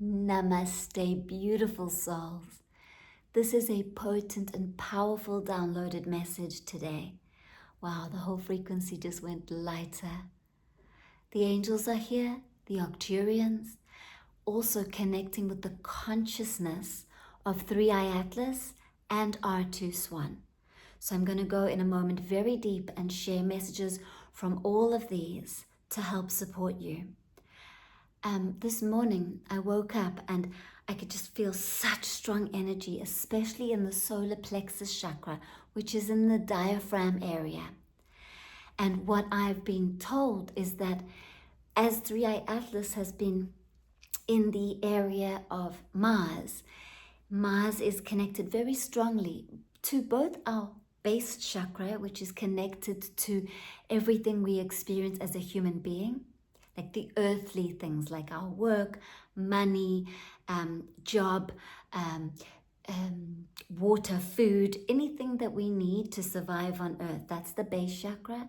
Namaste, beautiful souls. This is a potent and powerful downloaded message today. Wow, the whole frequency just went lighter. The angels are here, the Arcturians, also connecting with the consciousness of 3i Atlas and R2 Swan. So I'm going to go in a moment very deep and share messages from all of these to help support you. This morning I woke up and I could just feel such strong energy, especially in the solar plexus chakra, which is in the diaphragm area. And what I've been told is that as 3i Atlas has been in the area of Mars, Mars is connected very strongly to both our base chakra, which is connected to everything we experience as a human being, like the earthly things like our work, money, job, water, food, anything that we need to survive on earth. That's the base chakra,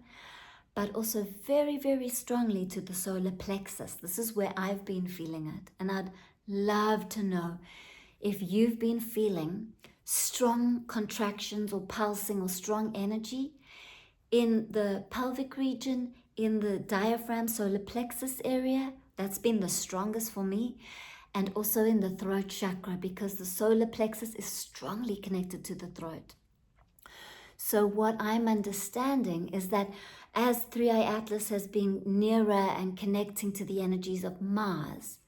but also very, very strongly to the solar plexus. This is where I've been feeling it. And I'd love to know if you've been feeling strong contractions or pulsing or strong energy in the pelvic region, in the diaphragm, solar plexus area. That's been the strongest for me. And also in the throat chakra, because the solar plexus is strongly connected to the throat. So what I'm understanding is that as 3i Atlas has been nearer and connecting to the energies of Mars,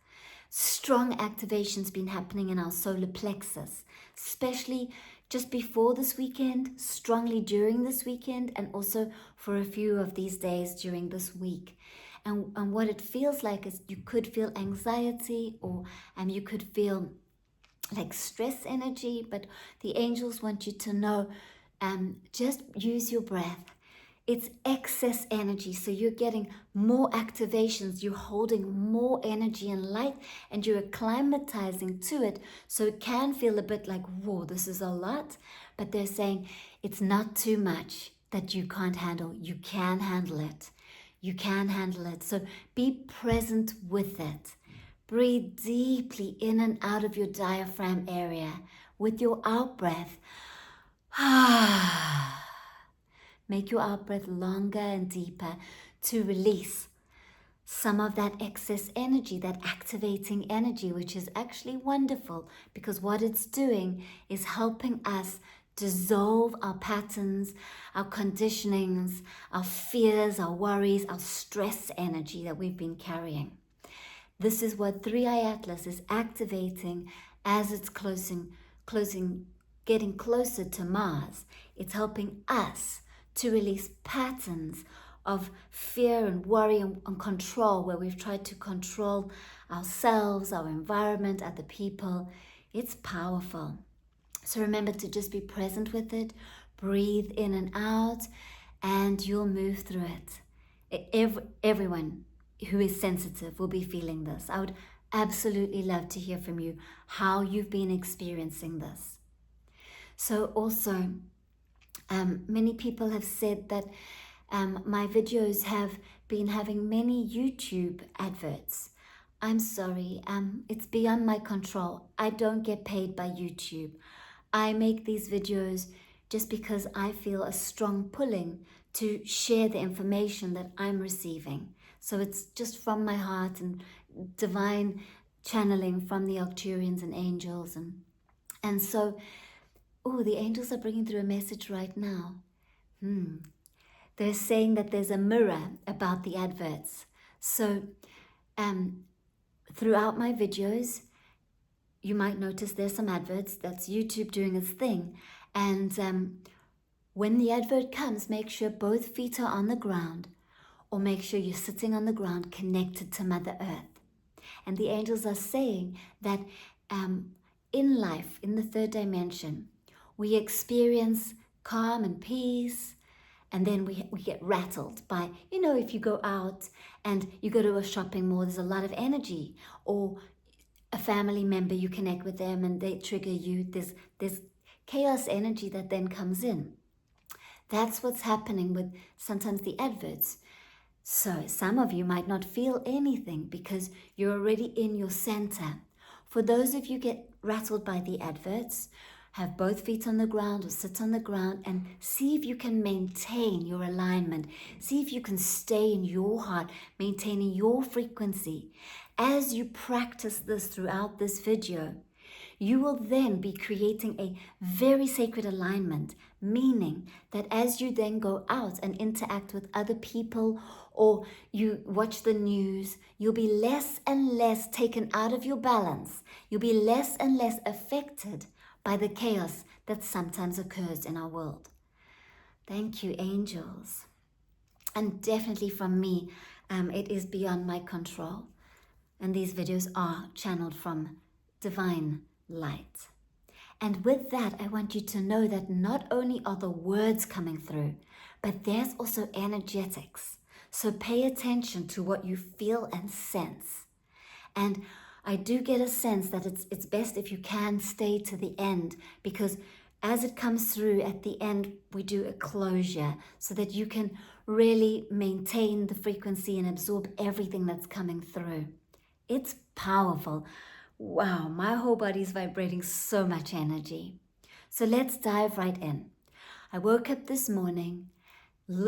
strong activation's been happening in our solar plexus, especially just before this weekend, strongly during this weekend, and also for a few of these days during this week. And what it feels like is you could feel anxiety, or you could feel like stress energy, but the angels want you to know, just use your breath. It's excess energy, so you're getting more activations, you're holding more energy and light, and you're acclimatizing to it, so it can feel a bit like, whoa, this is a lot, but they're saying it's not too much that you can't handle. You can handle it. You can handle it. So be present with it. Breathe deeply in and out of your diaphragm area with your out breath. Make your out breath longer and deeper to release some of that excess energy, that activating energy, which is actually wonderful, because what it's doing is helping us dissolve our patterns, our conditionings, our fears, our worries, our stress energy that we've been carrying. This is what 3i Atlas is activating as it's getting closer to Mars. It's helping us to release patterns of fear and worry and control, where we've tried to control ourselves, our environment, other people. It's powerful. So remember to just be present with it, breathe in and out, and you'll move through it. Everyone who is sensitive will be feeling this. I would absolutely love to hear from you how you've been experiencing this. So also, many people have said that my videos have been having many YouTube adverts. I'm sorry, it's beyond my control. I don't get paid by YouTube. I make these videos just because I feel a strong pulling to share the information that I'm receiving. So it's just from my heart and divine channeling from the Arcturians and angels. And so, the angels are bringing through a message right now. They're saying that there's a mirror about the adverts. So throughout my videos, you might notice there's some adverts. That's YouTube doing its thing. And when the advert comes, make sure both feet are on the ground, or make sure you're sitting on the ground connected to Mother Earth. And the angels are saying that in life, in the third dimension, we experience calm and peace, and then we get rattled by, if you go out and you go to a shopping mall, there's a lot of energy, or a family member, you connect with them and they trigger you. There's chaos energy that then comes in. That's what's happening with sometimes the adverts. So some of you might not feel anything because you're already in your center. For those of you get rattled by the adverts, have both feet on the ground or sit on the ground and see if you can maintain your alignment. See if you can stay in your heart, maintaining your frequency. As you practice this throughout this video, you will then be creating a very sacred alignment, meaning that as you then go out and interact with other people or you watch the news, you'll be less and less taken out of your balance. You'll be less and less affected by the chaos that sometimes occurs in our world. Thank you, angels. And definitely from me, it is beyond my control. And these videos are channeled from divine light. And with that, I want you to know that not only are the words coming through, but there's also energetics. So pay attention to what you feel and sense. And I do get a sense that it's best if you can stay to the end, because as it comes through at the end, we do a closure so that you can really maintain the frequency and absorb everything that's coming through. It's powerful. Wow, my whole body's vibrating so much energy. So let's dive right in. I woke up this morning,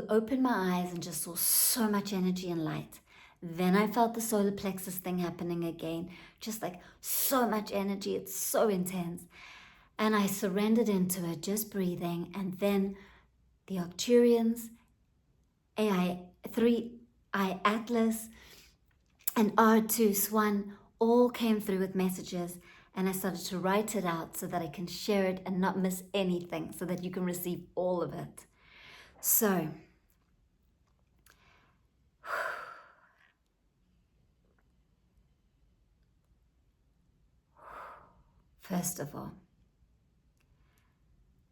opened my eyes and just saw so much energy and light. Then I felt the solar plexus thing happening again, just like so much energy. It's so intense. And I surrendered into it, just breathing. And then the Arcturians, Atlas and R2 Swan all came through with messages, and I started to write it out so that I can share it and not miss anything, so that you can receive all of it. So, first of all,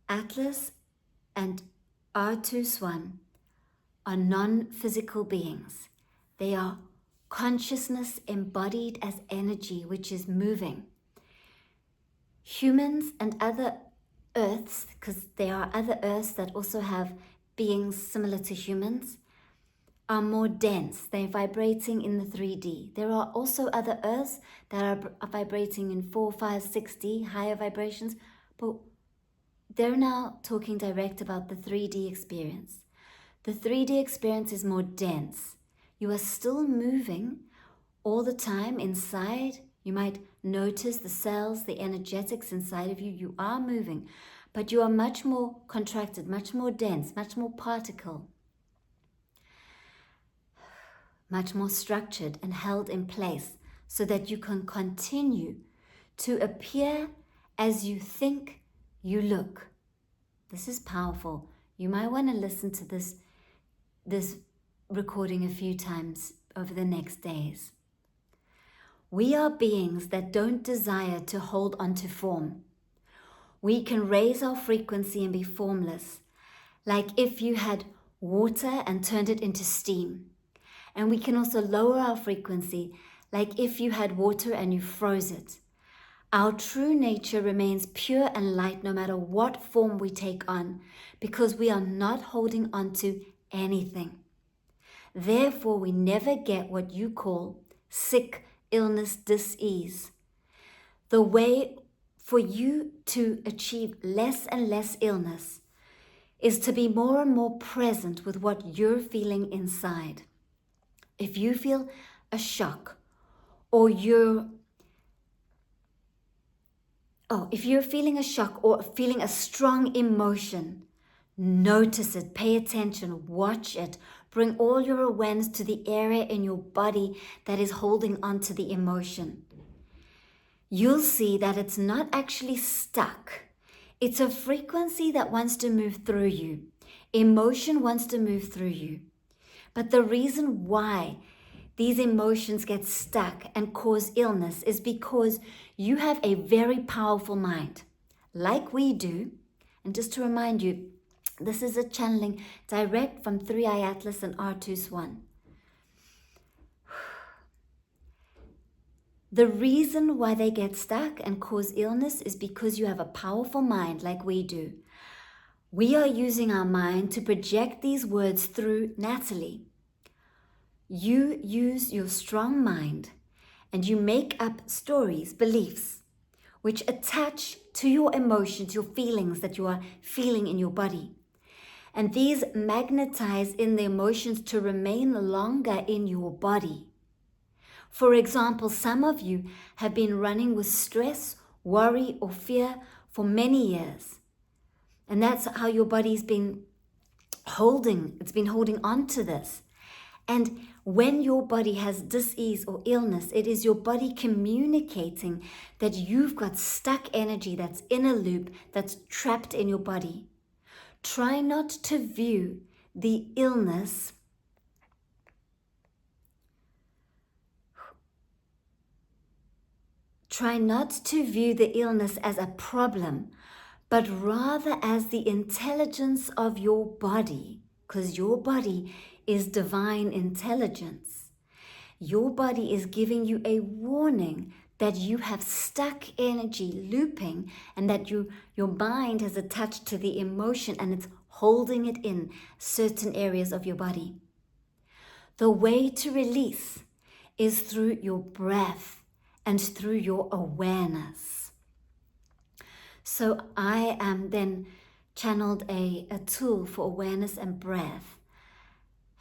Atlas and R2 Swan are non-physical beings. They are consciousness embodied as energy, which is moving. Humans and other earths, because there are other earths that also have beings similar to humans, are more dense. They're vibrating in the 3D. There are also other earths that are vibrating in 4, 5, 6D, higher vibrations, but they're now talking direct about the 3D experience. The 3D experience is more dense. You are still moving all the time inside. You might notice the cells, the energetics inside of you. You are moving, but you are much more contracted, much more dense, much more particle, much more structured and held in place so that you can continue to appear as you think you look. This is powerful. You might want to listen to this recording a few times over the next days. We are beings that don't desire to hold on to form. We can raise our frequency and be formless, like if you had water and turned it into steam. And we can also lower our frequency, like if you had water and you froze it. Our true nature remains pure and light no matter what form we take on, because we are not holding on to anything. Therefore, we never get what you call sick, illness, dis-ease. The way for you to achieve less and less illness is to be more and more present with what you're feeling inside. If you feel a shock, or if you're feeling a shock or feeling a strong emotion, notice it, pay attention, watch it, bring all your awareness to the area in your body that is holding on to the emotion. You'll see that it's not actually stuck. It's a frequency that wants to move through you. Emotion wants to move through you. But the reason why these emotions get stuck and cause illness is because you have a very powerful mind, like we do. And just to remind you, this is a channeling direct from 3i Atlas and R2 Swan. The reason why they get stuck and cause illness is because you have a powerful mind like we do. We are using our mind to project these words through Natalie. You use your strong mind and you make up stories, beliefs, which attach to your emotions, your feelings that you are feeling in your body. And these magnetize in the emotions to remain longer in your body. For example, some of you have been running with stress, worry, or fear for many years. And that's how your body's been it's been holding on to this. And when your body has dis-ease or illness, it is your body communicating that you've got stuck energy that's in a loop, that's trapped in your body. Try not to view the illness as a problem, but rather as the intelligence of your body, because your body is divine intelligence. Your body is giving you a warning that you have stuck energy looping and that your mind has attached to the emotion and it's holding it in certain areas of your body. The way to release is through your breath and through your awareness. So I then channeled a tool for awareness and breath.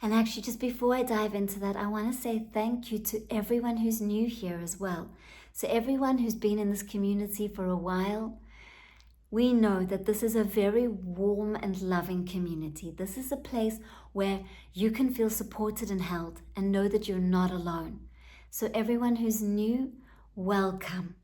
And actually, just before I dive into that, I want to say thank you to everyone who's new here as well. So everyone who's been in this community for a while, we know that this is a very warm and loving community. This is a place where you can feel supported and held and know that you're not alone. So everyone who's new, welcome.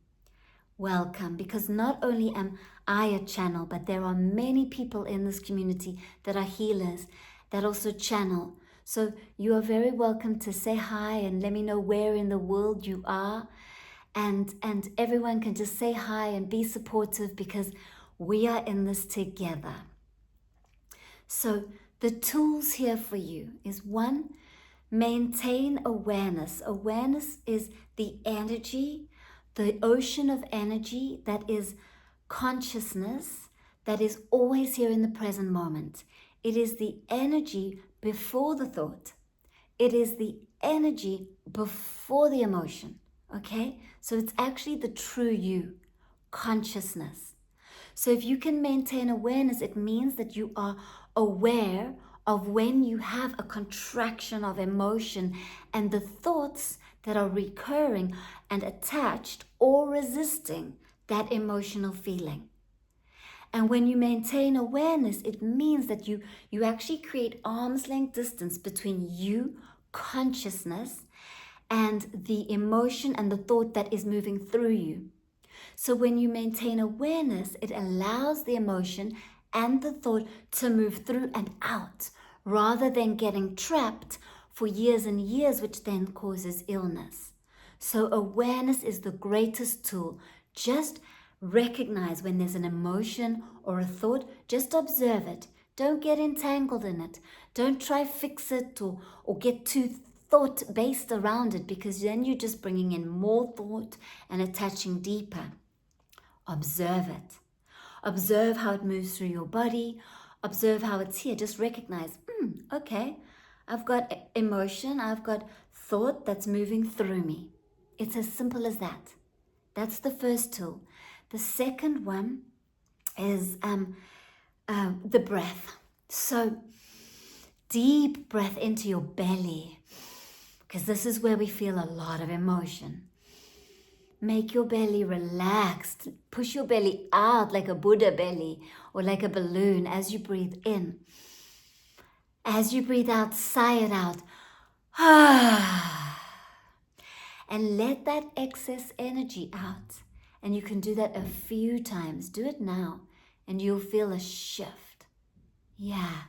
Welcome, because not only am I a channel, but there are many people in this community that are healers that also channel. So you are very welcome to say hi and let me know where in the world you are. And everyone can just say hi and be supportive because we are in this together. So the tools here for you is 1, maintain awareness. Awareness is the energy, the ocean of energy that is consciousness, that is always here in the present moment. It is the energy before the thought. It is the energy before the emotion, okay? So it's actually the true you, consciousness. So if you can maintain awareness, it means that you are aware of when you have a contraction of emotion and the thoughts that are recurring and attached or resisting that emotional feeling. And when you maintain awareness, it means that you actually create arm's length distance between you, consciousness, and the emotion and the thought that is moving through you. So when you maintain awareness, it allows the emotion and the thought to move through and out, rather than getting trapped for years and years, which then causes illness. So awareness is the greatest tool. Just recognize when there's an emotion or a thought, just observe it. Don't get entangled in it. Don't try fix it or get too thought-based around it, because then you're just bringing in more thought and attaching deeper. Observe it. Observe how it moves through your body. Observe how it's here. Just recognize, okay, I've got emotion, I've got thought that's moving through me. It's as simple as that. That's the first tool. The second one is the breath. So deep breath into your belly, because this is where we feel a lot of emotion. Make your belly relaxed. Push your belly out like a Buddha belly or like a balloon as you breathe in. As you breathe out, sigh it out. And let that excess energy out. And you can do that a few times. Do it now and you'll feel a shift. Yeah.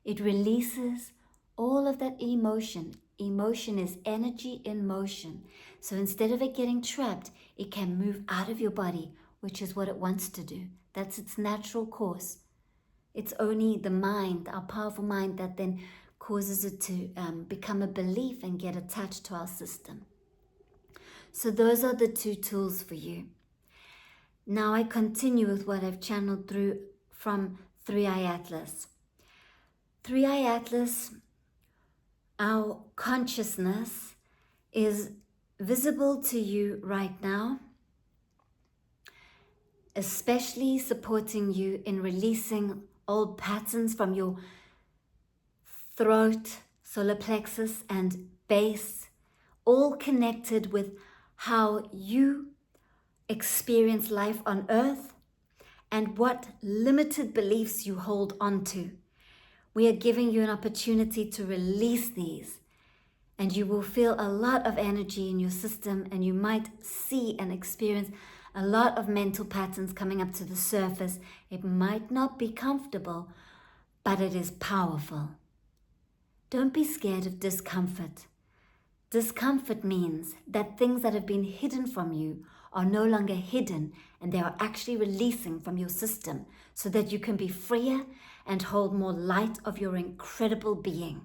It releases all of that emotion. Emotion is energy in motion. So instead of it getting trapped, it can move out of your body, which is what it wants to do. That's its natural course. It's only the mind, our powerful mind, that then causes it to become a belief and get attached to our system. So those are the two tools for you. Now I continue with what I've channeled through from 3i Atlas. 3i Atlas, our consciousness is visible to you right now, especially supporting you in releasing old patterns from your throat, solar plexus, and base, all connected with how you experience life on earth and what limited beliefs you hold on to. We are giving you an opportunity to release these, and you will feel a lot of energy in your system, and you might see and experience a lot of mental patterns coming up to the surface. It might not be comfortable, but it is powerful. Don't be scared of discomfort. Discomfort means that things that have been hidden from you are no longer hidden, and they are actually releasing from your system so that you can be freer and hold more light of your incredible being.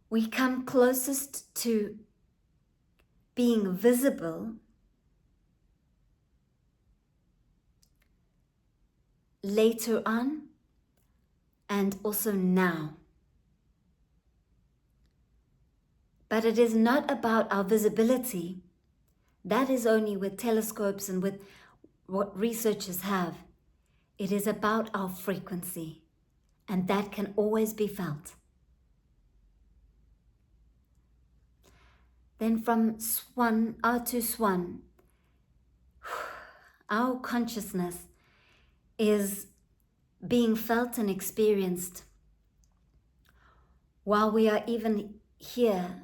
We come closest to being visible later on and also now. But it is not about our visibility. That is only with telescopes and with what researchers have. It is about our frequency, and that can always be felt. Then from Swan, R2 Swan, our consciousness is being felt and experienced while we are even here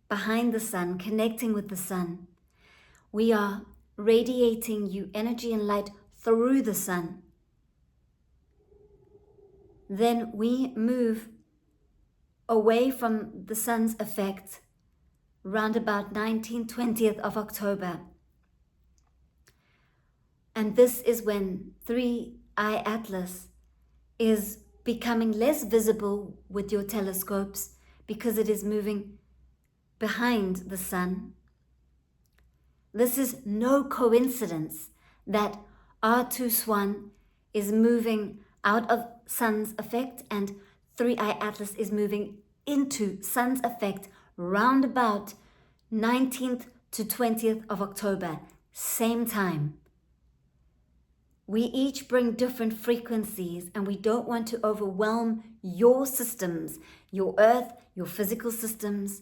behind the sun, connecting with the sun. We are radiating you energy and light through the sun. Then we move away from the sun's effect round about 19th, 20th of October. And this is when 3i Atlas is becoming less visible with your telescopes because it is moving behind the sun. This is no coincidence that R2 Swan is moving out of sun's effect and 3i Atlas is moving into sun's effect round about 19th to 20th of October, same time. We each bring different frequencies, and we don't want to overwhelm your systems, your earth, your physical systems.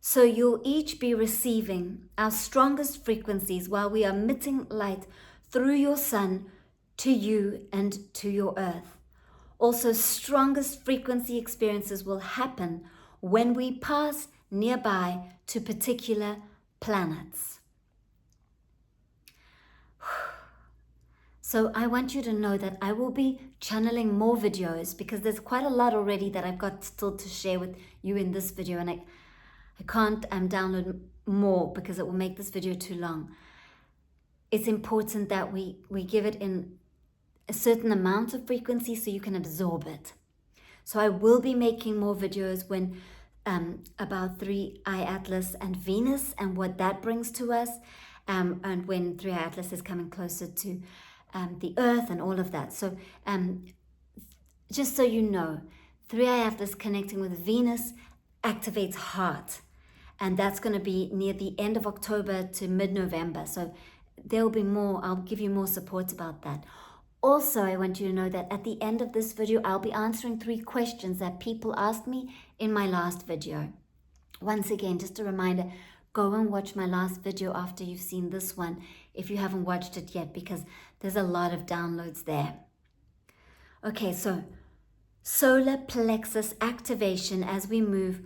So you'll each be receiving our strongest frequencies while we are emitting light through your sun to you and to your earth. Also, strongest frequency experiences will happen when we pass nearby to particular planets. So I want you to know that I will be channeling more videos because there's quite a lot already that I've got still to share with you in this video, and I can't download more because it will make this video too long. It's important that we give it in a certain amount of frequency so you can absorb it. So I will be making more videos when about 3i Atlas and Venus and what that brings to us, and when 3i Atlas is coming closer to the Earth and all of that. So just so you know, 3i Atlas connecting with Venus activates heart, and that's going to be near the end of October to mid-November. So there will be more. I'll give you more support about that. Also, I want you to know that at the end of this video, I'll be answering 3 questions that people asked me in my last video. Once again, just a reminder, go and watch my last video after you've seen this one, if you haven't watched it yet, because there's a lot of downloads there. Okay, so solar plexus activation as we move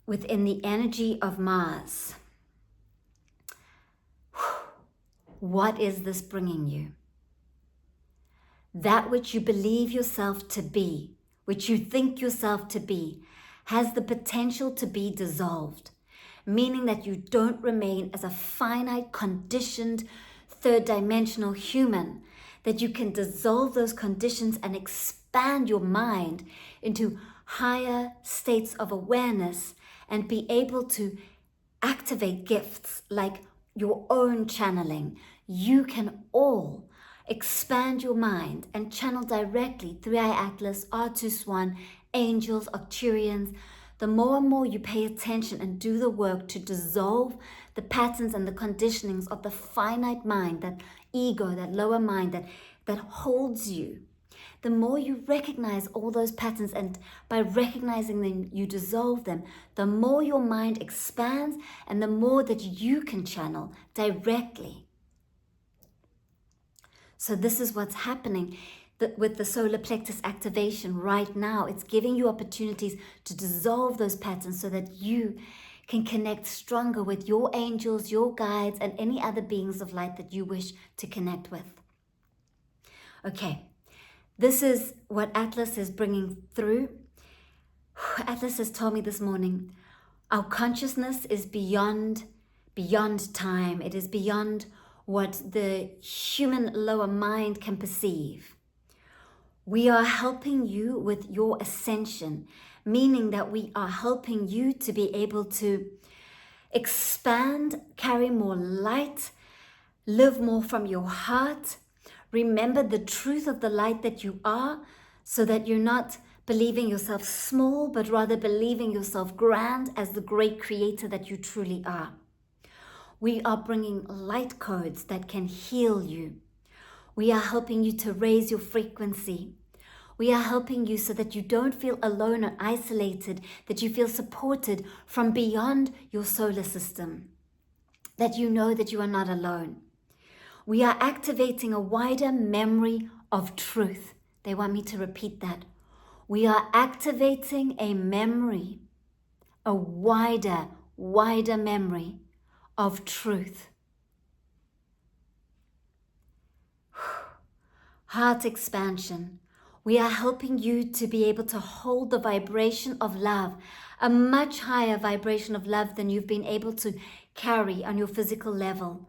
within the energy of Mars. What is this bringing you? That which you believe yourself to be, which you think yourself to be, has the potential to be dissolved, meaning that you don't remain as a finite, conditioned, third-dimensional human, that you can dissolve those conditions and expand your mind into higher states of awareness and be able to activate gifts like your own channeling. You can all expand your mind and channel directly 3i Atlas, R2 Swan, angels, Arcturians, the more and more you pay attention and do the work to dissolve the patterns and the conditionings of the finite mind, that ego, that lower mind that holds you, the more you recognize all those patterns, and by recognizing them, you dissolve them, the more your mind expands and the more that you can channel directly. So this is what's happening with the solar plexus activation right now. It's giving you opportunities to dissolve those patterns so that you can connect stronger with your angels, your guides, and any other beings of light that you wish to connect with. Okay, this is what Atlas is bringing through. Atlas has told me this morning, our consciousness is beyond time. It is beyond what the human lower mind can perceive. We are helping you with your ascension, meaning that we are helping you to be able to expand, carry more light, live more from your heart. Remember the truth of the light that you are, so that you're not believing yourself small, but rather believing yourself grand as the great creator that you truly are. We are bringing light codes that can heal you. We are helping you to raise your frequency. We are helping you so that you don't feel alone or isolated, that you feel supported from beyond your solar system, that you know that you are not alone. We are activating a wider memory of truth. They want me to repeat that. We are activating a memory, a wider memory of truth. Heart expansion. We are helping you to be able to hold the vibration of love, a much higher vibration of love than you've been able to carry on your physical level.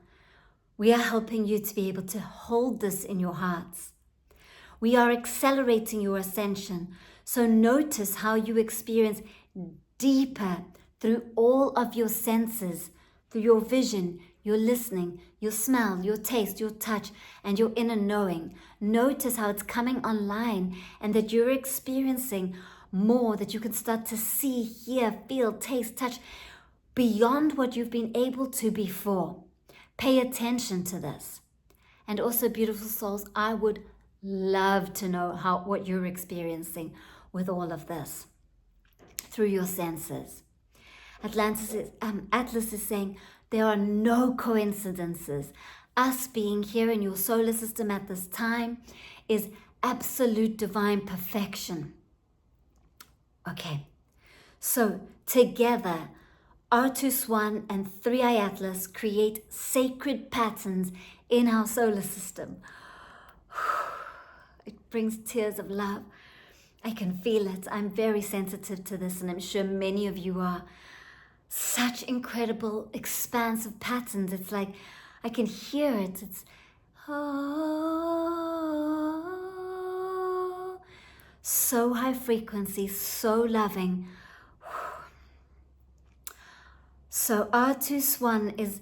We are helping you to be able to hold this in your hearts. We are accelerating your ascension. So notice how you experience deeper through all of your senses, through your vision, your listening, your smell, your taste, your touch, and your inner knowing. Notice how it's coming online and that you're experiencing more, that you can start to see, hear, feel, taste, touch beyond what you've been able to before. Pay attention to this. And also, beautiful souls, I would love to know what you're experiencing with all of this through your senses. Atlas is saying there are no coincidences. Us being here in your solar system at this time is absolute divine perfection. Okay, so together, R2 Swan and 3i Atlas create sacred patterns in our solar system. It brings tears of love. I can feel it. I'm very sensitive to this, and I'm sure many of you are. Such incredible, expansive patterns. It's like I can hear it. It's so high frequency, so loving. So R2 Swan is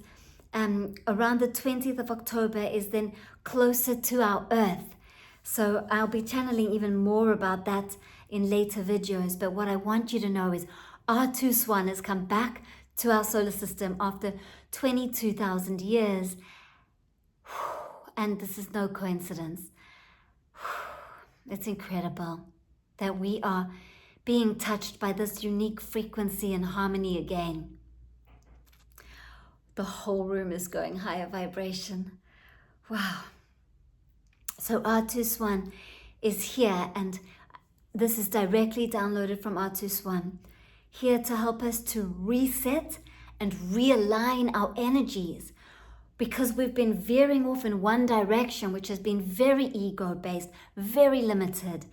around the 20th of October is then closer to our Earth. So I'll be channeling even more about that in later videos. But what I want you to know is R2 Swan has come back to our solar system after 22,000 years. And this is no coincidence. It's incredible that we are being touched by this unique frequency and harmony again. The whole room is going higher vibration. Wow. So R2 Swan is here, and this is directly downloaded from R2 Swan, here to help us to reset and realign our energies, because we've been veering off in one direction, which has been very ego-based, very limited.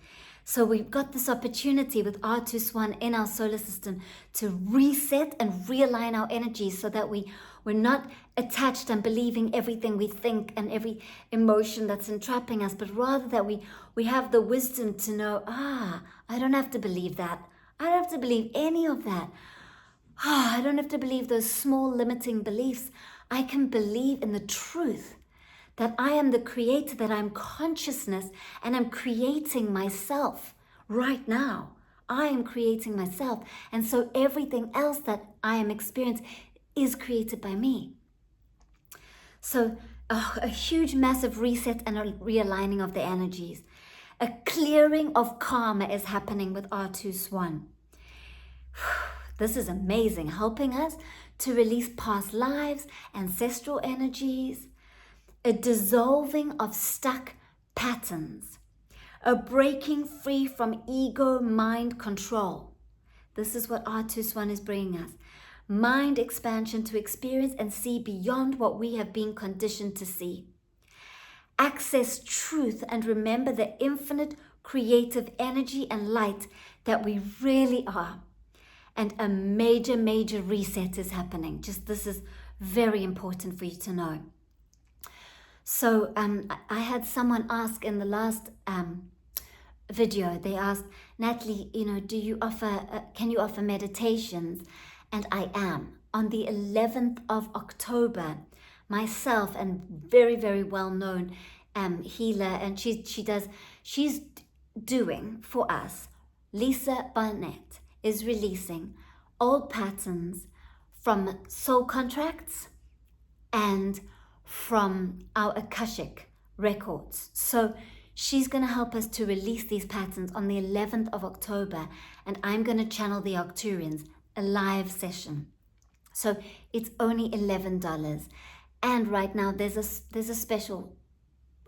So we've got this opportunity with R2 Swan in our solar system to reset and realign our energies so that we're not attached and believing everything we think and every emotion that's entrapping us, but rather that we have the wisdom to know, I don't have to believe that. I don't have to believe any of that. I don't have to believe those small limiting beliefs. I can believe in the truth that I am the creator, that I'm consciousness, and I'm creating myself right now. I am creating myself. And so everything else that I am experiencing is created by me. So a huge, massive reset and a realigning of the energies. A clearing of karma is happening with R2 Swan. This is amazing, helping us to release past lives, ancestral energies, a dissolving of stuck patterns, a breaking free from ego mind control. This is what R2 Swan is bringing us. Mind expansion to experience and see beyond what we have been conditioned to see. Access truth and remember the infinite creative energy and light that we really are. And a major, major reset is happening. Just this is very important for you to know. So I had someone ask in the last video, they asked, Natalie, do you offer, can you offer meditations? And I am. On the 11th of October, myself and very, very well-known healer, and she's doing for us, Lisa Barnett, is releasing old patterns from soul contracts and from our Akashic records. So she's going to help us to release these patterns on the 11th of October, and I'm going to channel the Arcturians, a live session. So it's only $11, and right now there's a special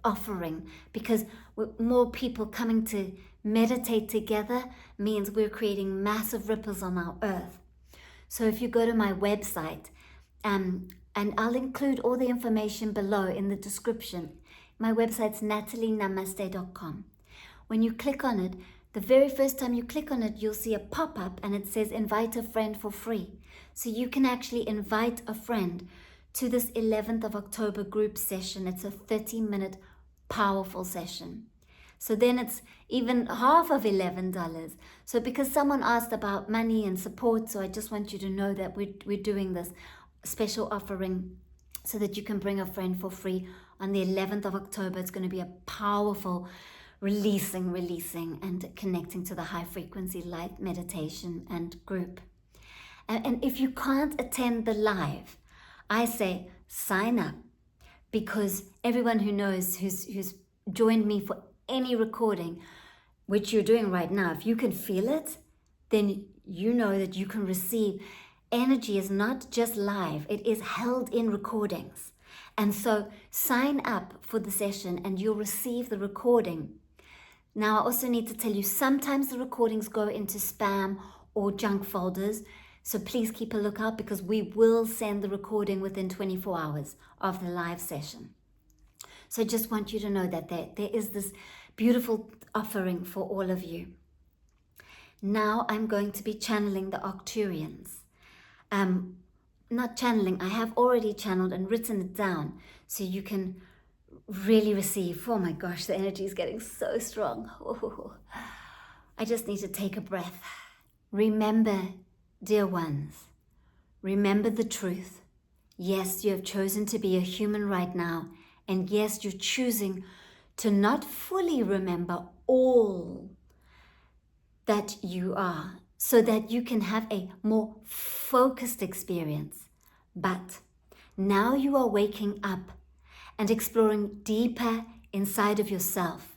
offering because with more people coming to meditate together means we're creating massive ripples on our earth. So if you go to my website, and I'll include all the information below in the description. My website's natalienamaste.com. When you click on it, the very first time you click on it, you'll see a pop-up and it says invite a friend for free. So you can actually invite a friend to this 11th of October group session. It's a 30-minute powerful session. So then it's even half of $11. So because someone asked about money and support, so I just want you to know that we're doing this special offering so that you can bring a friend for free on the 11th of October. It's going to be a powerful releasing and connecting to the high frequency light meditation and group. And if you can't attend the live, I say sign up, because everyone who knows who's joined me for any recording, which you're doing right now, if you can feel it, then you know that you can receive. Energy is not just live, it is held in recordings. And so sign up for the session and you'll receive the recording. Now, I also need to tell you, sometimes the recordings go into spam or junk folders. So please keep a lookout, because we will send the recording within 24 hours of the live session. So I just want you to know that there is this beautiful offering for all of you. Now I'm going to be channeling the Arcturians. Not channeling, I have already channeled and written it down so you can really receive. Oh my gosh, the energy is getting so strong. Oh, I just need to take a breath. Remember, dear ones, remember the truth. Yes, you have chosen to be a human right now. And yes, you're choosing to not fully remember all that you are, so that you can have a more focused experience. But now you are waking up and exploring deeper inside of yourself.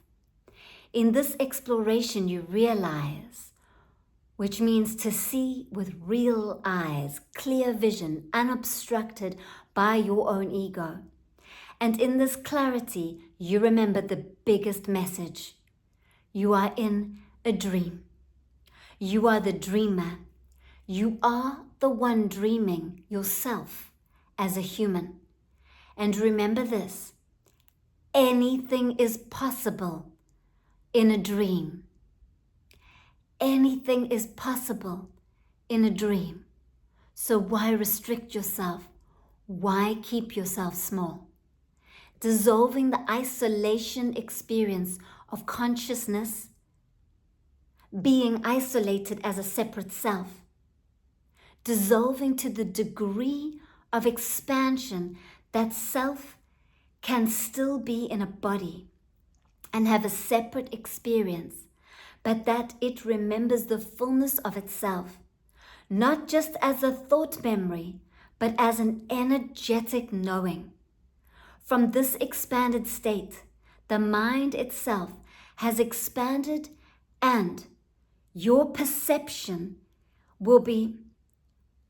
In this exploration, you realize, which means to see with real eyes, clear vision, unobstructed by your own ego. And in this clarity, you remember the biggest message. You are in a dream. You are the dreamer. You are the one dreaming yourself as a human. And remember this, anything is possible in a dream. Anything is possible in a dream. So why restrict yourself? Why keep yourself small? Dissolving the isolation experience of consciousness, being isolated as a separate self, dissolving to the degree of expansion that self can still be in a body and have a separate experience, but that it remembers the fullness of itself, not just as a thought memory, but as an energetic knowing. From this expanded state, the mind itself has expanded, and your perception will be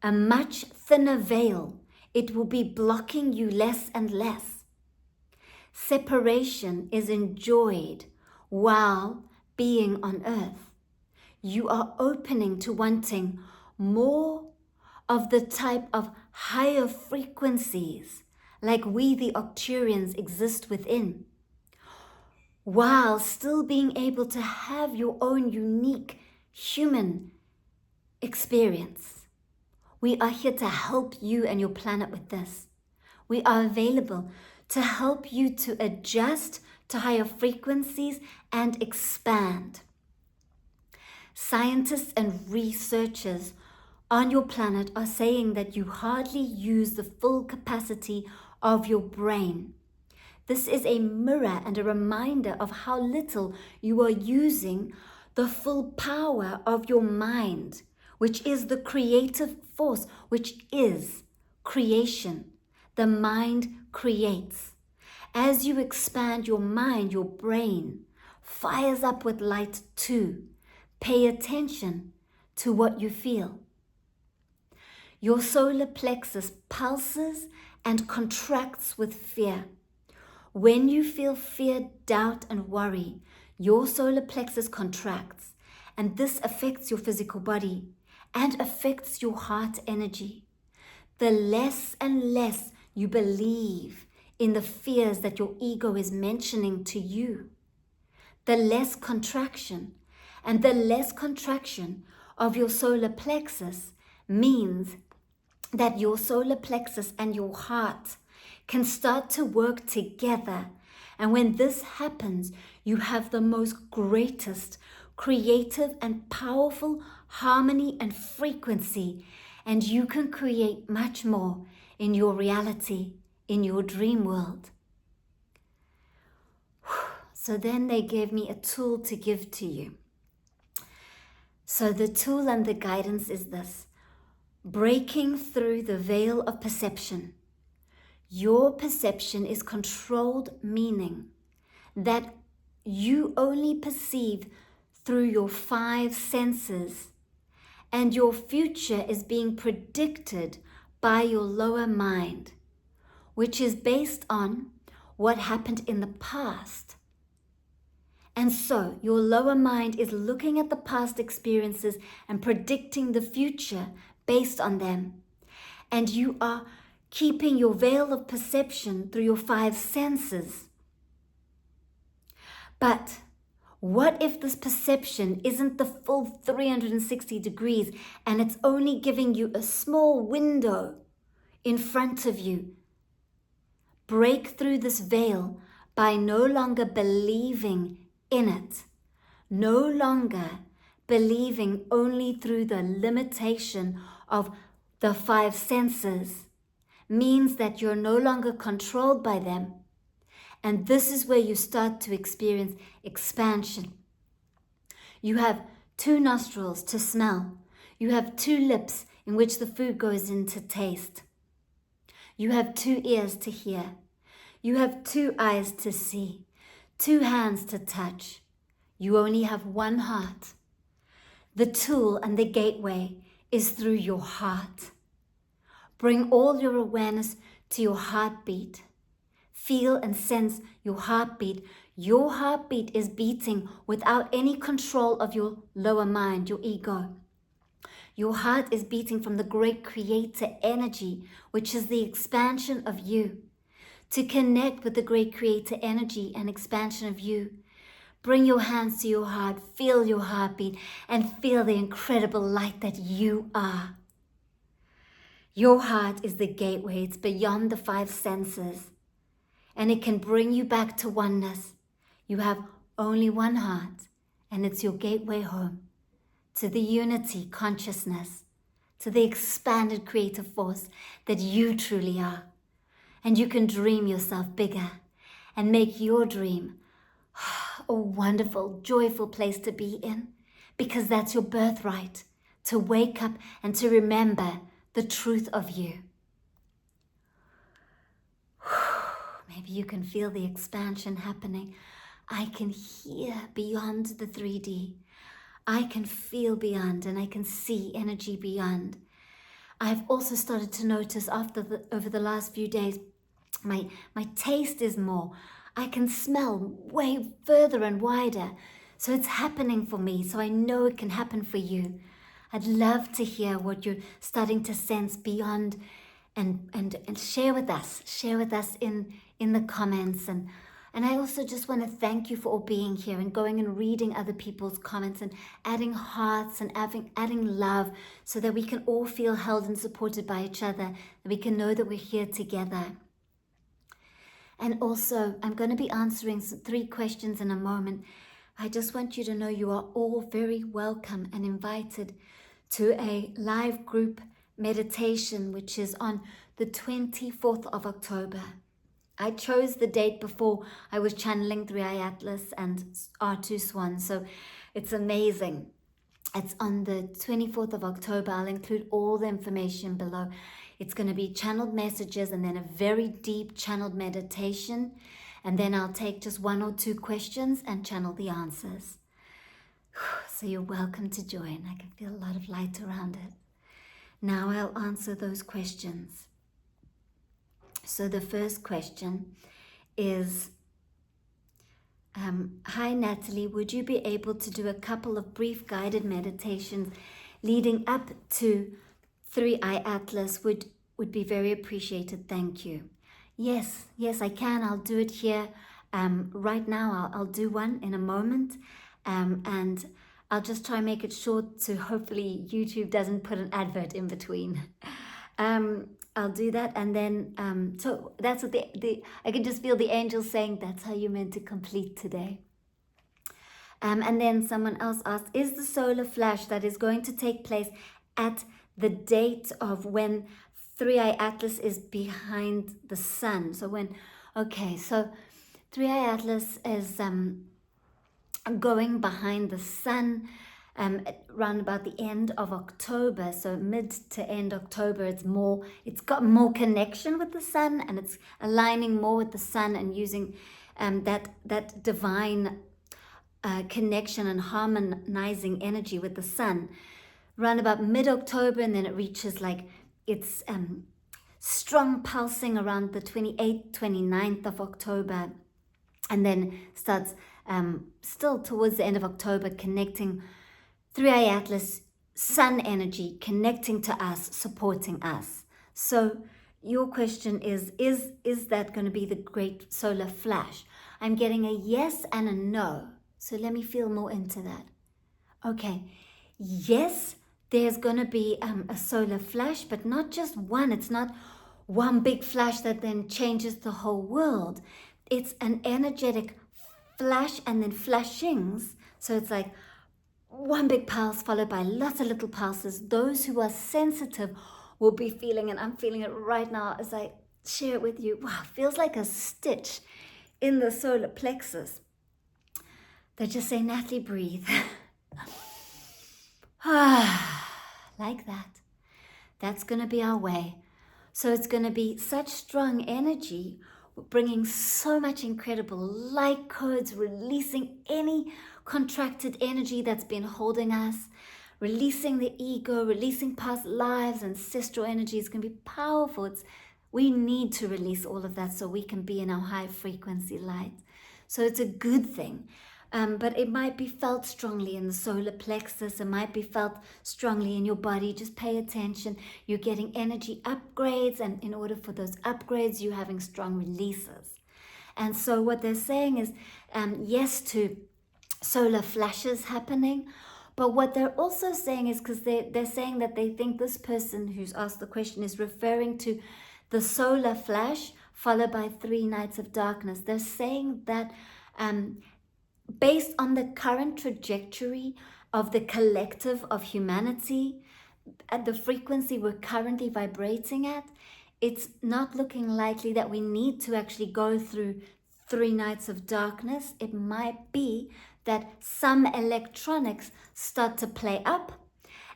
a much thinner veil. It will be blocking you less and less. Separation is enjoyed while being on earth. You are opening to wanting more of the type of higher frequencies like we the Arcturians exist within, while still being able to have your own unique human experience. We are here to help you and your planet with this. We are available to help you to adjust to higher frequencies and expand. Scientists and researchers on your planet are saying that you hardly use the full capacity of your brain. This is a mirror and a reminder of how little you are using the full power of your mind, which is the creative force, which is creation. The mind creates. As you expand your mind, your brain fires up with light too. Pay attention to what you feel. Your solar plexus pulses and contracts with fear. When you feel fear, doubt, and worry, your solar plexus contracts, and this affects your physical body and affects your heart energy. The less and less you believe in the fears that your ego is mentioning to you, the less contraction, and the less contraction of your solar plexus means that your solar plexus and your heart can start to work together. And when this happens, you have the most greatest creative and powerful harmony and frequency, and you can create much more in your reality, in your dream world. So then they gave me a tool to give to you. So the tool and the guidance is this: breaking through the veil of perception. Your perception is controlled, meaning that you only perceive through your 5 senses, and your future is being predicted by your lower mind, which is based on what happened in the past. And so your lower mind is looking at the past experiences and predicting the future based on them. And you are keeping your veil of perception through your 5 senses. But what if this perception isn't the full 360 degrees and it's only giving you a small window in front of you? Break through this veil by no longer believing in it, no longer believing only through the limitation of the 5 senses, means that you're no longer controlled by them. And this is where you start to experience expansion. You have 2 nostrils to smell. You have 2 lips in which the food goes in to taste. You have 2 ears to hear. You have 2 eyes to see. 2 hands to touch. You only have 1 heart. The tool and the gateway is through your heart. Bring all your awareness to your heartbeat. Feel and sense your heartbeat. Your heartbeat is beating without any control of your lower mind, your ego. Your heart is beating from the great creator energy, which is the expansion of you. To connect with the great creator energy and expansion of you, bring your hands to your heart, feel your heartbeat, and feel the incredible light that you are. Your heart is the gateway. It's beyond the 5 senses, and it can bring you back to oneness. You have only 1 heart, and it's your gateway home to the unity consciousness, to the expanded creative force that you truly are. And you can dream yourself bigger and make your dream a wonderful, joyful place to be in, because that's your birthright, to wake up and to remember the truth of you. Maybe you can feel the expansion happening. I can hear beyond the 3D. I can feel beyond, and I can see energy beyond. I've also started to notice over the last few days, my taste is more. I can smell way further and wider. So it's happening for me. So I know it can happen for you. I'd love to hear what you're starting to sense beyond, and share with us. Share with us in the comments. And I also just want to thank you for all being here and going and reading other people's comments and adding hearts and adding love, so that we can all feel held and supported by each other, that we can know that we're here together. And also, I'm going to be answering 3 questions in a moment. I just want you to know you are all very welcome and invited to a live group meditation, which is on the 24th of October. I chose the date before I was channeling 3i Atlas and R2 Swan, so it's amazing. It's on the 24th of October. I'll include all the information below. It's going to be channeled messages and then a very deep channeled meditation. And then I'll take just 1 or 2 questions and channel the answers. So you're welcome to join. I can feel a lot of light around it. Now I'll answer those questions. So the first question is, hi Natalie, would you be able to do a couple of brief guided meditations leading up to 3i Atlas? Would be very appreciated. Thank you. Yes, I can. I'll do it here right now. I'll do one in a moment, and I'll just try and make it short, so hopefully YouTube doesn't put an advert in between. I'll do that, and then so that's what I can just feel the angels saying that's how you're meant to complete today. And then someone else asked, is the solar flash that is going to take place at the date of when 3i Atlas is behind the sun? So so 3i Atlas is going behind the sun around about the end of October, so mid to end October. It's got more connection with the sun, and it's aligning more with the sun and using that divine connection and harmonizing energy with the sun around about mid-October, and then it reaches it's strong pulsing around the 28th, 29th of October, and then starts still towards the end of October, connecting 3i Atlas, sun energy, connecting to us, supporting us. So your question is that going to be the great solar flash? I'm getting a yes and a no. So let me feel more into that. Okay, yes, there's going to be a solar flash, but not just one. It's not one big flash that then changes the whole world. It's an energetic flash and then flashings. So it's like one big pulse followed by lots of little pulses. Those who are sensitive will be feeling, and I'm feeling it right now as I share it with you. Wow, feels like a stitch in the solar plexus. They just say, Natalie, breathe. Like that. That's going to be our way. So it's going to be such strong energy, bringing so much incredible light codes, releasing any contracted energy that's been holding us, releasing the ego, releasing past lives, ancestral energy. Is going to be powerful. We need to release all of that so we can be in our high frequency light. So it's a good thing. But it might be felt strongly in the solar plexus. It might be felt strongly in your body. Just pay attention. You're getting energy upgrades, and in order for those upgrades, you're having strong releases. And so what they're saying is yes to solar flashes happening. But what they're also saying is, because they're saying that they think this person who's asked the question is referring to the solar flash followed by 3 nights of darkness. They're saying that based on the current trajectory of the collective of humanity, at the frequency we're currently vibrating at, it's not looking likely that we need to actually go through 3 nights of darkness, it might be that some electronics start to play up,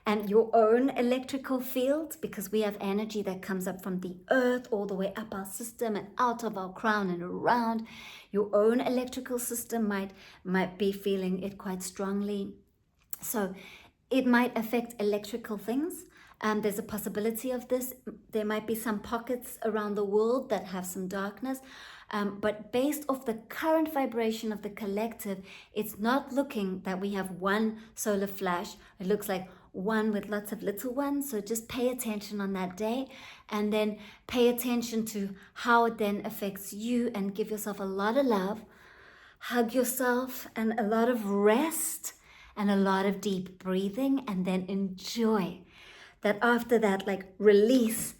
and your own electrical field, because we have energy that comes up from the earth all the way up our system and out of our crown and around. Your own electrical system might be feeling it quite strongly. So it might affect electrical things. There's a possibility of this. There might be some pockets around the world that have some darkness. But based off the current vibration of the collective, it's not looking that we have one solar flash. It looks like one with lots of little ones. So just pay attention on that day, and then pay attention to how it then affects you, and give yourself a lot of love, hug yourself, and a lot of rest and a lot of deep breathing, and then enjoy that. After that, like, release,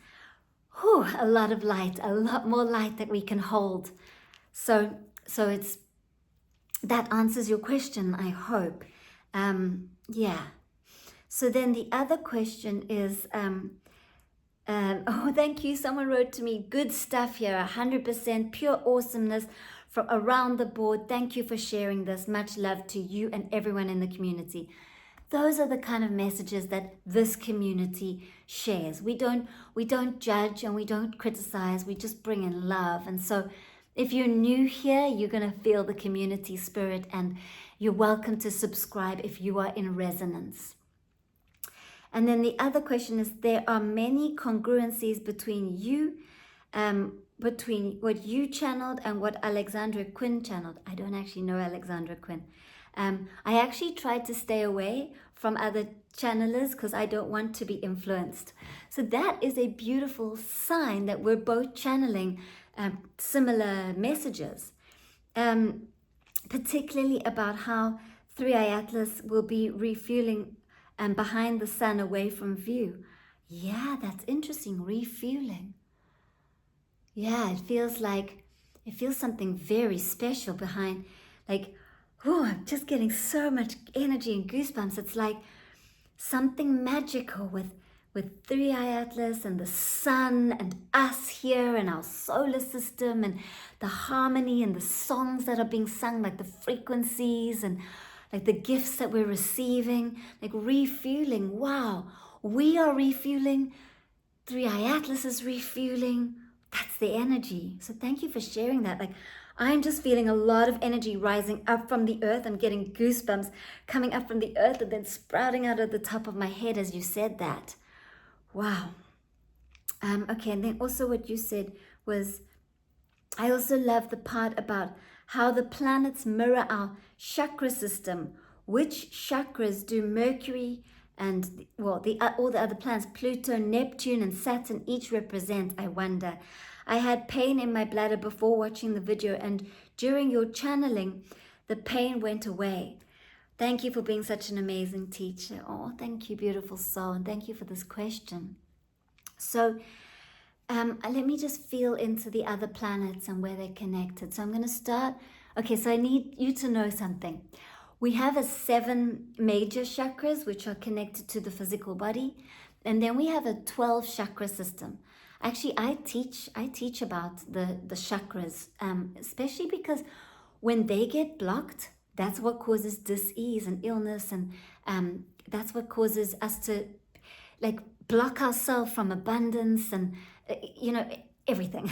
a lot of light, a lot more light that we can hold. So it's, that answers your question, I hope. Yeah. So then the other question is, oh, thank you. Someone wrote to me, good stuff here, 100% pure awesomeness from around the board. Thank you for sharing this. Much love to you and everyone in the community. Those are the kind of messages that this community shares. We don't judge and we don't criticize. We just bring in love. And so if you're new here, you're going to feel the community spirit, and you're welcome to subscribe if you are in resonance. And then the other question is, there are many congruencies between you, between what you channeled and what Alexandra Quinn channeled. I don't actually know Alexandra Quinn. I actually tried to stay away from other channelers because I don't want to be influenced. So that is a beautiful sign that we're both channeling similar messages, particularly about how 3i Atlas will be refueling behind the sun, away from view. Yeah, that's interesting. Refueling. Yeah, it feels something very special behind, like, I'm just getting so much energy and goosebumps. It's like something magical with 3i Atlas and the sun and us here and our solar system and the harmony and the songs that are being sung, like the frequencies and like the gifts that we're receiving, like refueling. Wow, we are refueling. 3i Atlas is refueling. That's the energy. So thank you for sharing that. Like, I'm just feeling a lot of energy rising up from the earth. I'm getting goosebumps coming up from the earth and then sprouting out of the top of my head as you said that. Wow. Okay, and then also what you said was, I also love the part about how the planets mirror our chakra system. Which chakras do Mercury and, all the other planets, Pluto, Neptune, and Saturn each represent, I wonder? I had pain in my bladder before watching the video, and during your channeling, the pain went away. Thank you for being such an amazing teacher. Oh, thank you, beautiful soul, and thank you for this question. So let me just feel into the other planets and where they're connected. So I'm going to start. Okay, so I need you to know something. We have 7 major chakras, which are connected to the physical body. And then we have a 12 chakra system. Actually, I teach about the chakras, especially because when they get blocked, that's what causes dis-ease and illness. And that's what causes us to like block ourselves from abundance and, everything.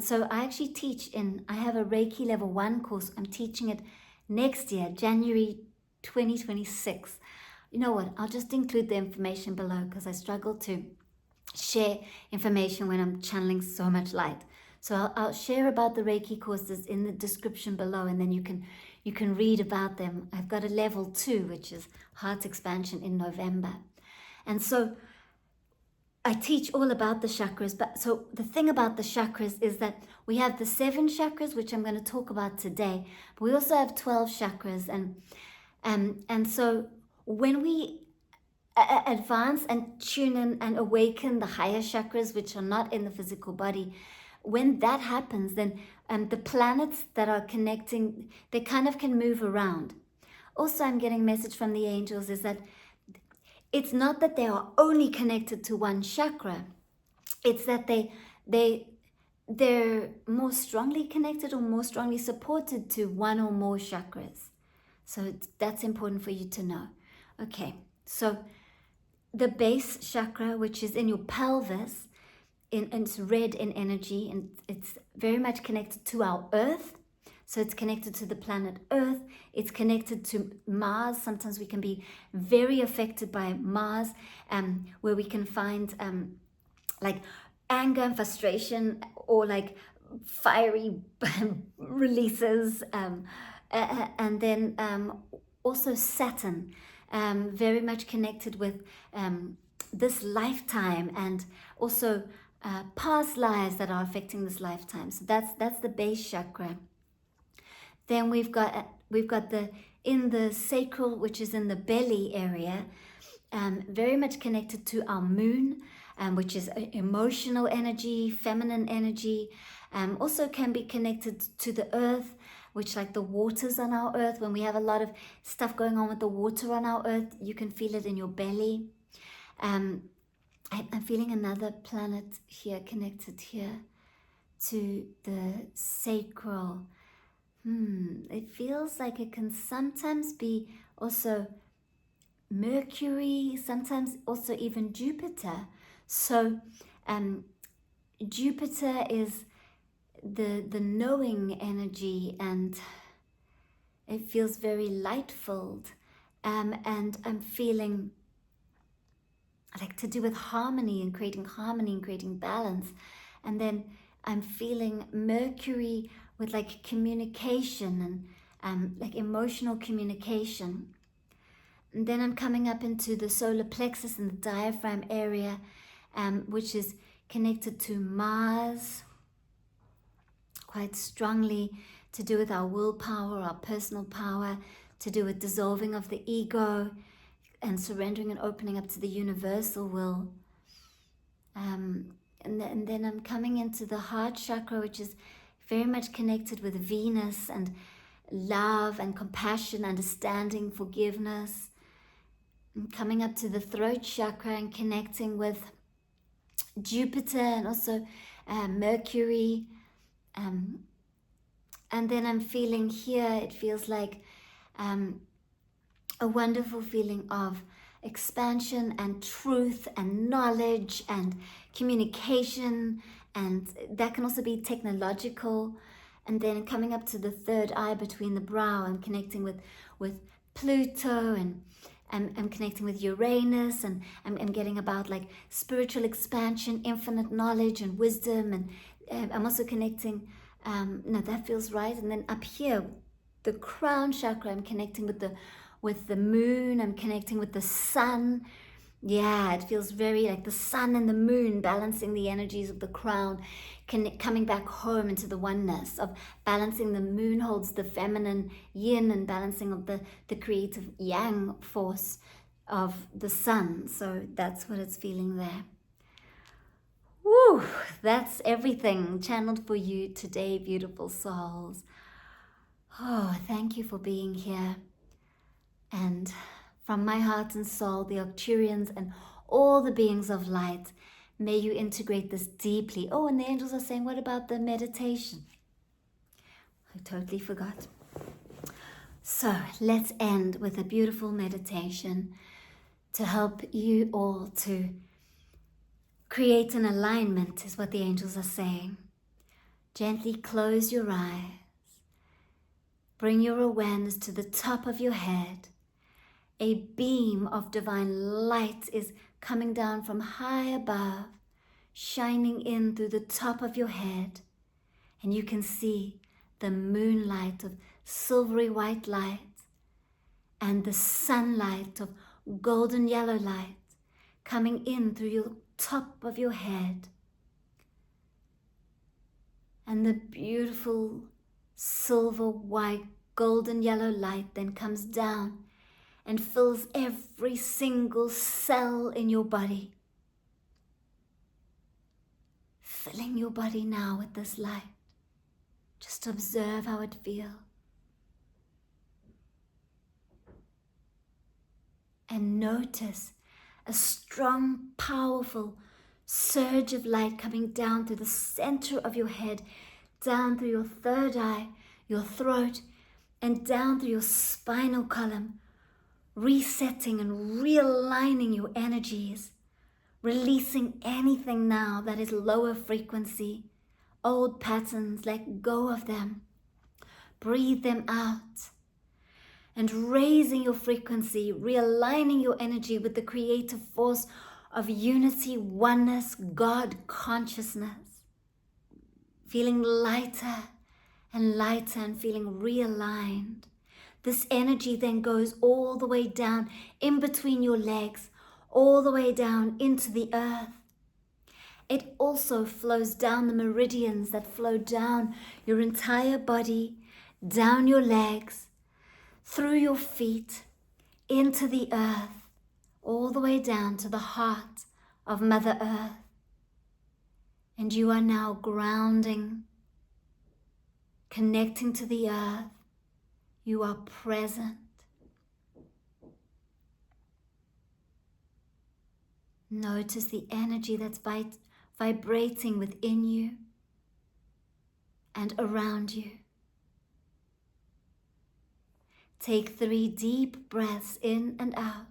So I actually teach I have a Reiki level 1 course. I'm teaching it next year, January 2026. You know what? I'll just include the information below because I struggle to share information when I'm channeling so much light. So I'll share about the Reiki courses in the description below, and then you can read about them. I've got a level 2, which is heart expansion, in November. And so I teach all about the chakras. But so the thing about the chakras is that we have the 7 chakras, which I'm going to talk about today. But we also have 12 chakras. And so when we advance and tune in and awaken the higher chakras, which are not in the physical body, when that happens, then the planets that are connecting, they kind of can move around. Also, I'm getting a message from the angels is that it's not that they are only connected to one chakra. It's that they they're more strongly connected or more strongly supported to one or more chakras. So that's important for you to know. Okay, so the base chakra, which is in your pelvis, and it's red in energy, and it's very much connected to our earth. So it's connected to the planet Earth. It's connected to Mars. Sometimes we can be very affected by Mars, where we can find like anger and frustration, or like fiery releases, and then also Saturn, very much connected with this lifetime, and also past lives that are affecting this lifetime. So that's the base chakra. Then we've got the in the sacral, which is in the belly area, very much connected to our moon, which is emotional energy, feminine energy. Also can be connected to the earth, which like the waters on our earth. When we have a lot of stuff going on with the water on our earth, you can feel it in your belly. I'm feeling another planet here connected here to the sacral. It feels like it can sometimes be also Mercury, sometimes also even Jupiter. So Jupiter is the knowing energy, and it feels very light-filled, and I'm feeling like to do with harmony and creating balance. And then I'm feeling Mercury with like communication and like emotional communication. And then I'm coming up into the solar plexus and the diaphragm area, which is connected to Mars, quite strongly to do with our willpower, our personal power, to do with dissolving of the ego and surrendering and opening up to the universal will. And then I'm coming into the heart chakra, which is very much connected with Venus and love and compassion, understanding, forgiveness. And coming up to the throat chakra and connecting with Jupiter and also Mercury. And then I'm feeling here, it feels like a wonderful feeling of expansion and truth and knowledge and communication, and that can also be technological. And then coming up to the third eye between the brow and connecting with Pluto, and I'm connecting with Uranus, and I'm getting about like spiritual expansion, infinite knowledge and wisdom. And I'm also connecting, no, that feels right. And then up here, the crown chakra, I'm connecting with the moon, I'm connecting with the sun. Yeah, it feels very like the sun and the moon balancing the energies of the crown, coming back home into the oneness of balancing. The moon holds the feminine yin and balancing of the creative yang force of the sun. So that's what it's feeling there. Woo, that's everything channeled for you today, beautiful souls. Oh, thank you for being here. And from my heart and soul, the Arcturians and all the beings of light, may you integrate this deeply. Oh, and the angels are saying, what about the meditation? I totally forgot. So let's end with a beautiful meditation to help you all to create an alignment, is what the angels are saying. Gently close your eyes. Bring your awareness to the top of your head. A beam of divine light is coming down from high above, shining in through the top of your head. And you can see the moonlight of silvery white light and the sunlight of golden yellow light coming in through your top of your head. And the beautiful silver white golden yellow light then comes down and fills every single cell in your body. Filling your body now with this light. Just observe how it feels. And notice a strong, powerful, surge of light coming down through the center of your head, down through your third eye, your throat, and down through your spinal column, resetting and realigning your energies, releasing anything now that is lower frequency, old patterns, let go of them, breathe them out, and raising your frequency, realigning your energy with the creative force of unity, oneness, God consciousness, feeling lighter and lighter and feeling realigned. This energy then goes all the way down in between your legs, all the way down into the earth. It also flows down the meridians that flow down your entire body, down your legs, through your feet, into the earth, all the way down to the heart of Mother Earth. And you are now grounding, connecting to the earth. You are present. Notice the energy that's vibrating within you and around you. Take 3 deep breaths in and out.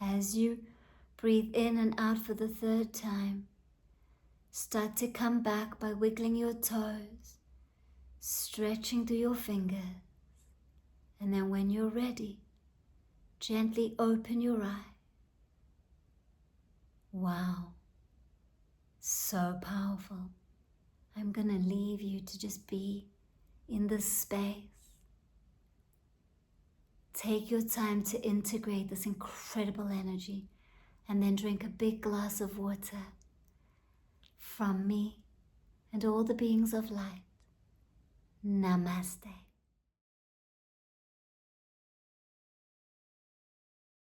As you breathe in and out for the 3rd time, start to come back by wiggling your toes, stretching through your fingers, and then when you're ready, gently open your eye. Wow, so powerful. I'm gonna leave you to just be in this space. Take your time to integrate this incredible energy and then drink a big glass of water from me and all the beings of light. Namaste.